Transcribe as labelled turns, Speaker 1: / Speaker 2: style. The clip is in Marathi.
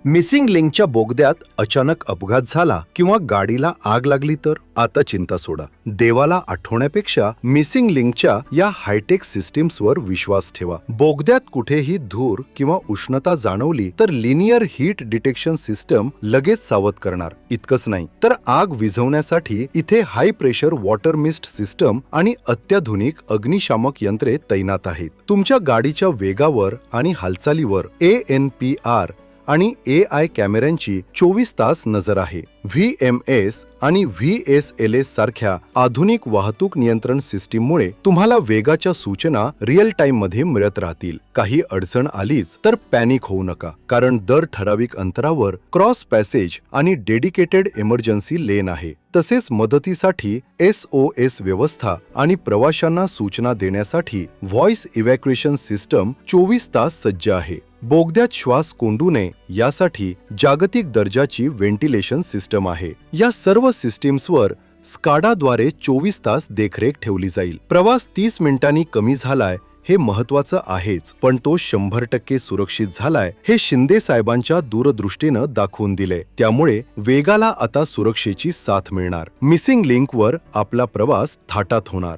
Speaker 1: मिसिंग लिंकच्या बोगद्यात अचानक अपघात झाला किंवा गाडीला आग लागली तर आता चिंता सोडा. देवाला आठवण्यापेक्षा मिसिंग लिंकच्या या हायटेक सिस्टीम्सवर विश्वास ठेवा. बोगद्यात कुठेही धूर किंवा उष्णता जाणवली तर लिनियर हीट डिटेक्शन सिस्टम लगेच सावध करणार. इतकंच नाही तर आग विझवण्यासाठी इथे high pressure water mist system आणि अत्याधुनिक अग्निशामक यंत्रे तैनात आहेत. तुमच्या गाडीच्या वेगावर आणि हालचालीवर ANPR आणि AI कॅमेऱ्यांची 24 तास नजर आहे. VMS आणि VSLS सारख्या आधुनिक वाहतूक नियंत्रण सिस्टीममुळे तुम्हाला वेगाच्या सूचना रिअल टाइम मध्ये मिळत राहतील. काही अडचण आलीच तर पॅनिक होऊ नका, कारण दर ठराविक अंतरावर क्रॉस पॅसेज आणि डेडिकेटेड इमर्जन्सी लेन आहे. तसेच मदतीसाठी SOS व्यवस्था आणि प्रवाशांना सूचना देण्यासाठी व्हॉइस इव्हॅक्युएशन सिस्टम 24 तास सज्ज आहे. बोगद्यात श्वास कोंडू नये यासाठी जागतिक दर्जाची व्हेंटिलेशन सिस्टम आहे. या सर्व सिस्टीम्सवर स्काडाद्वारे 24 तास देखरेख ठेवली जाईल. प्रवास 30 मिनिटांनी कमी झालाय हे महत्वाचं आहेच, पण तो 100% सुरक्षित झालाय हे शिंदे साहेबांच्या दूरदृष्टीनं दाखवून दिले. त्यामुळे वेगाला आता सुरक्षेची साथ मिळणार. मिसिंग लिंकवर आपला प्रवास थाटात होणार.